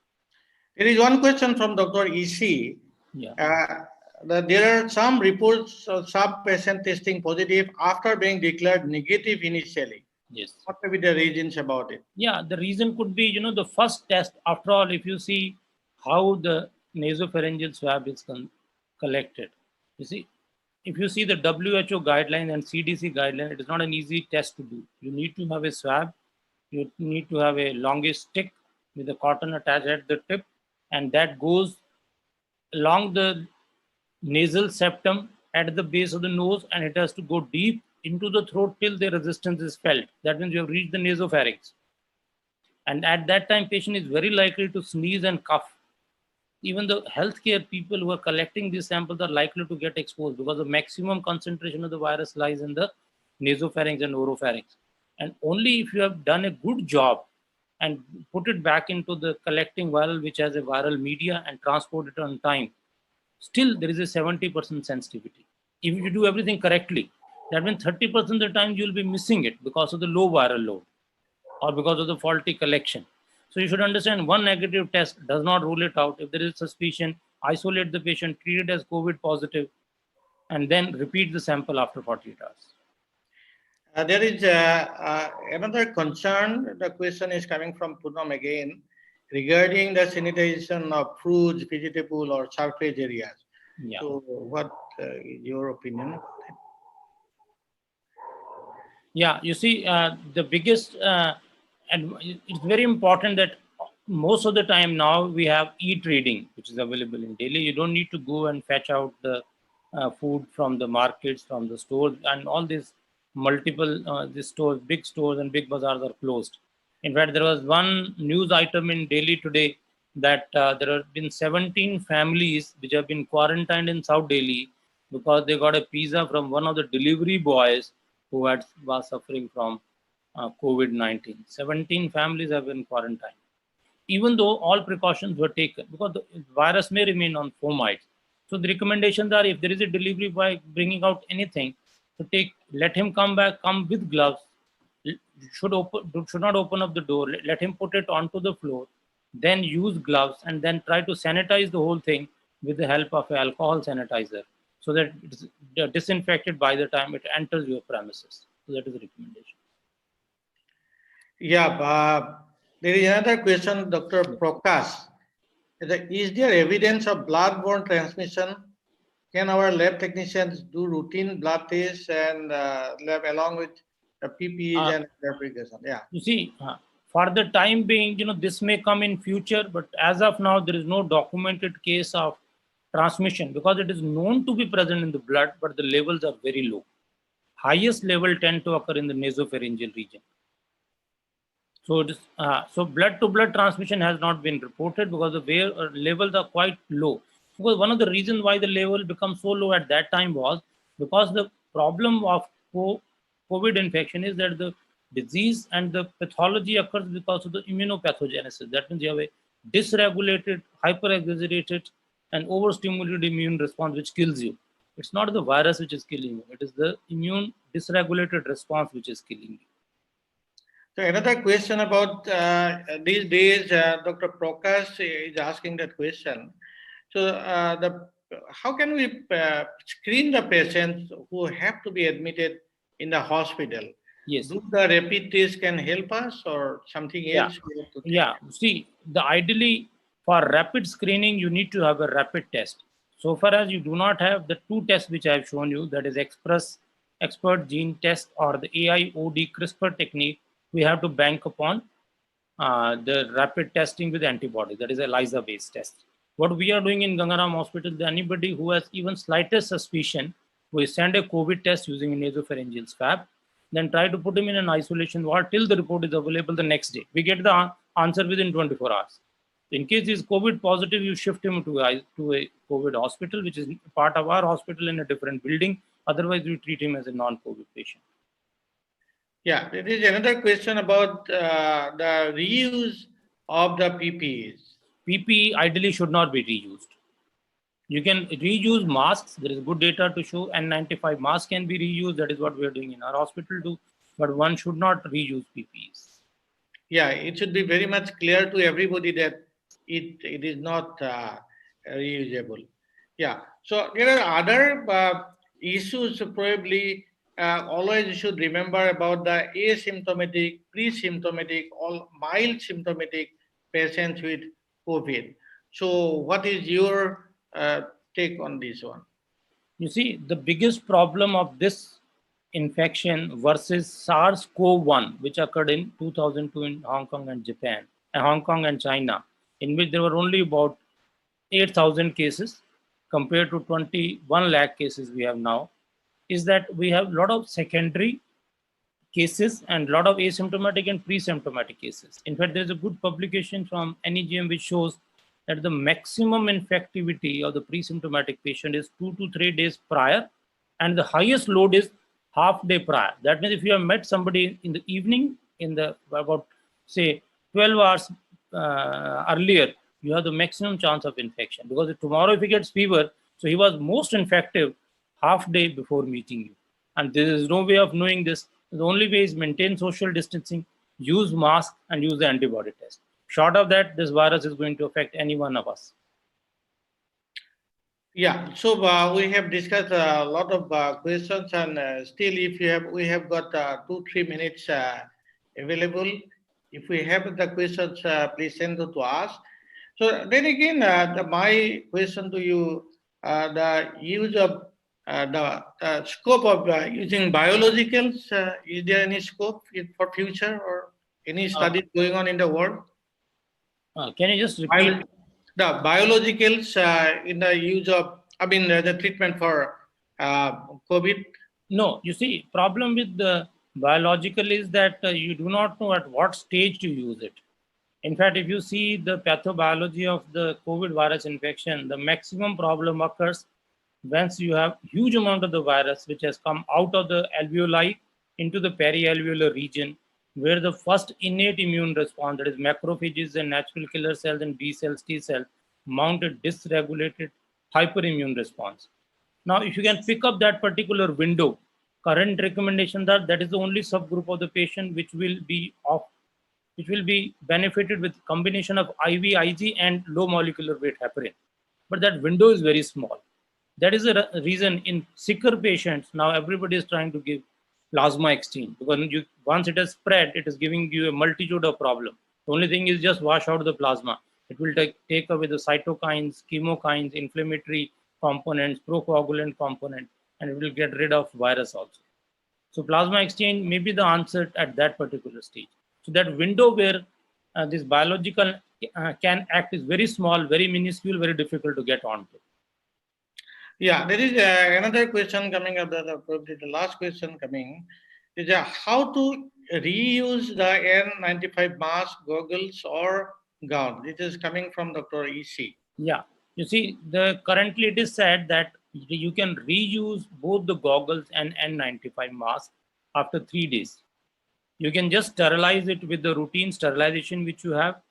There is one question from Dr. EC. Yeah. There are some reports of some patient testing positive after being declared negative initially. Yes. What may be the reasons about it? Yeah, the reason could be, the first test. After all, if you see how the nasopharyngeal swab is collected, you see, if you see the WHO guideline and CDC guideline, it is not an easy test to do. You need to have a swab. You need to have a longish stick with a cotton attached at the tip, and that goes along the nasal septum at the base of the nose, and it has to go deep into the throat till the resistance is felt. That means you have reached the nasopharynx. And at that time, patient is very likely to sneeze and cough. Even the healthcare people who are collecting these samples are likely to get exposed, because the maximum concentration of the virus lies in the nasopharynx and oropharynx. And only if you have done a good job and put it back into the collecting vial, which has a viral media, and transport it on time, still there is a 70% sensitivity. If you do everything correctly, that means 30% of the time you will be missing it because of the low viral load or because of the faulty collection. So you should understand, one negative test does not rule it out. If there is suspicion, isolate the patient, treat it as COVID positive, and then repeat the sample after 48 hours. There is another concern. The question is coming from Poonam again regarding the sanitization of fruits, vegetable, or surface areas. Yeah. So, what is your opinion? Yeah, you see, the biggest, and it's very important that most of the time now we have e-trading, which is available in Delhi. You don't need to go and fetch out the food from the markets, from the stores, and all these multiple these stores, big stores and big bazaars are closed. In fact, there was one news item in Delhi today that there have been 17 families which have been quarantined in South Delhi because they got a pizza from one of the delivery boys who was suffering from COVID-19. 17 families have been quarantined. even though all precautions were taken, because the virus may remain on fomites. So the recommendations are, if there is a delivery boy bringing out anything, to let him come back, come with gloves, should not open up the door, let him put it onto the floor, then use gloves, and then try to sanitize the whole thing with the help of alcohol sanitizer, so that it's disinfected by the time it enters your premises. So that is the recommendation. Yeah, there is another question, Dr. Prakash. Is there evidence of blood-borne transmission? Can our lab technicians do routine blood tests and lab along with the PPEs and application? Yeah. You see, for the time being, this may come in future, but as of now, there is no documented case of transmission, because it is known to be present in the blood, but the levels are very low. Highest level tend to occur in the nasopharyngeal region. So it is, so blood-to-blood transmission has not been reported, because the levels are quite low. Because one of the reasons why the level becomes so low at that time was because the problem of COVID infection is that the disease and the pathology occurs because of the immunopathogenesis. That means you have a dysregulated, hyper-exaggerated, and overstimulated immune response which kills you. It's not the virus which is killing you. It is the immune dysregulated response which is killing you. So another question about these days, Dr. Prakash is asking that question. So how can we screen the patients who have to be admitted in the hospital? Yes. Do the rapid test can help us, or something else? Yeah. See, ideally for rapid screening, you need to have a rapid test. So far as you do not have the two tests which I have shown you, that is expert gene test or the AIOD CRISPR technique, we have to bank upon the rapid testing with antibodies, that is ELISA based test. What we are doing in Gangaram Hospital, anybody who has even slightest suspicion, we send a COVID test using a nasopharyngeal swab, then try to put him in an isolation ward till the report is available the next day. We get the answer within 24 hours. In case he is COVID positive, you shift him to a COVID hospital, which is part of our hospital in a different building. Otherwise, we treat him as a non-COVID patient. Yeah, there is another question about the reuse of the PPEs. PPE ideally should not be reused. You can reuse masks. There is good data to show N95 masks can be reused. That is what we are doing in our hospital too. But one should not reuse PPEs. Yeah, it should be very much clear to everybody that it is not reusable. Yeah. So there are other issues probably. Always you should remember about the asymptomatic, pre-symptomatic, or mild symptomatic patients with COVID. So what is your take on this one? You see, the biggest problem of this infection versus SARS-CoV-1, which occurred in 2002 in Hong Kong and Japan, Hong Kong and China, in which there were only about 8,000 cases compared to 21 lakh cases we have now, is that we have a lot of secondary cases and a lot of asymptomatic and pre-symptomatic cases. In fact, there's a good publication from NEGM which shows that the maximum infectivity of the pre-symptomatic patient is 2 to 3 days prior, and the highest load is half day prior. That means if you have met somebody in the evening, about say 12 hours earlier, you have the maximum chance of infection, because tomorrow if he gets fever, so he was most infective half day before meeting you. And there is no way of knowing this. The only way is maintain social distancing, use mask, and use the antibody test. Short of that, this virus is going to affect any one of us. Yeah, so we have discussed a lot of questions, and still, we have got 2-3 minutes available. If we have the questions, please send them to us. So then again, my question to you, the use of the scope of using biologicals, is there any scope for future or any studies going on in the world? Can you just repeat? The biologicals in the use of, the treatment for COVID? No, you see, problem with the biological is that you do not know at what stage to use it. In fact, if you see the pathobiology of the COVID virus infection, the maximum problem occurs once you have huge amount of the virus which has come out of the alveoli into the perialveolar region, where the first innate immune response, that is macrophages and natural killer cells and B cells, T cells, mount a dysregulated hyperimmune response. Now, if you can pick up that particular window, current recommendations are that is the only subgroup of the patient which will be benefited with combination of IV, IG, and low molecular weight heparin. But that window is very small. That is the reason in sicker patients, now everybody is trying to give plasma exchange, because once it has spread, it is giving you a multitude of problems. The only thing is just wash out the plasma. It will take away the cytokines, chemokines, inflammatory components, procoagulant component, and it will get rid of virus also. So plasma exchange may be the answer at that particular stage. So that window where this biological can act is very small, very minuscule, very difficult to get onto. Yeah, there is another question coming up, probably the last question coming, is how to reuse the N95 mask, goggles, or gown. This is coming from Dr. EC. Yeah, you see, currently it is said that you can reuse both the goggles and N95 mask after 3 days. You can just sterilize it with the routine sterilization which you have,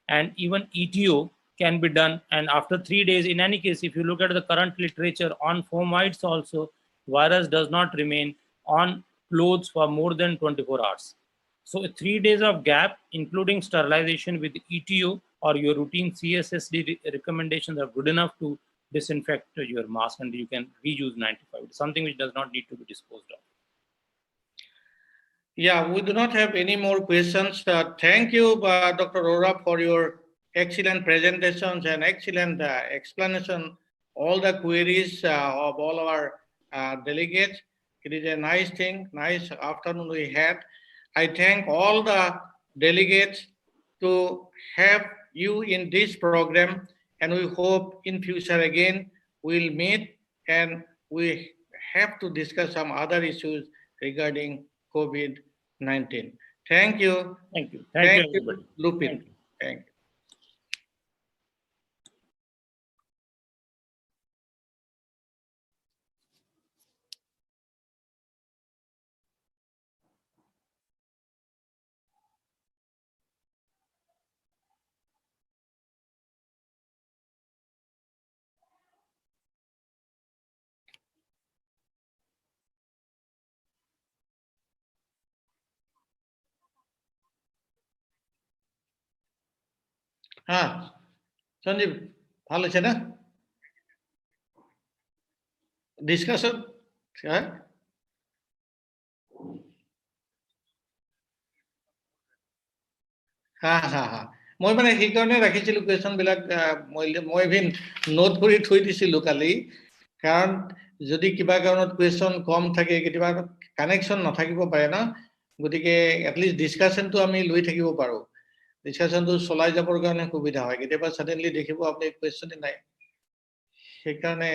and even ETO can be done. And after 3 days, in any case, if you look at the current literature on fomites also, virus does not remain on clothes for more than 24 hours. So 3 days of gap, including sterilization with ETO or your routine CSSD recommendations, are good enough to disinfect your mask, and you can reuse 95. It's something which does not need to be disposed of. Yeah, we do not have any more questions. Thank you, Dr. Arora, for your excellent presentations and excellent explanation, all the queries of all our delegates. It is a nice thing, nice afternoon we had. I thank all the delegates to have you in this program, and we hope in future again we'll meet and we have to discuss some other issues regarding COVID-19. Thank you. Thank you. Thank you, everybody. Lupin. Thank you. Thank you. হ্যাঁ সঞ্জীব ভালো আছে না discussion হ্যাঁ মই মানে সেইকাৰণে ৰাখিছিলো question বিলাক মই ইভিন নোট কৰি থৈ দিছিলো কালি কাৰণ যদি কিবা কাৰণত কুৱেশ্যন কম থাকে কেতিয়াবা কানেকশ্যন নাথাকিব পাৰে না গতিকে এটলিষ্ট ডিছকাশ্যনটো আমি লৈ থাকিব পাৰো ডিছকাশ্যনটো চলাই যাবৰ কাৰণে সুবিধা হয় কেতিয়াবা সাডেনলি দেখিব আপুনি কুৱেশ্যনে নাই সেইকাৰণে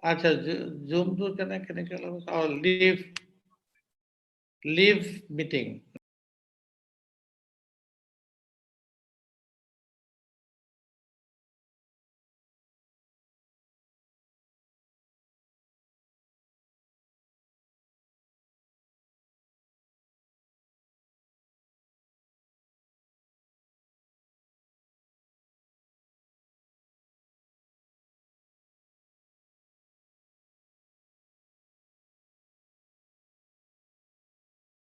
আচ্ছা জুমটো কেনেকে লিভ মিটিং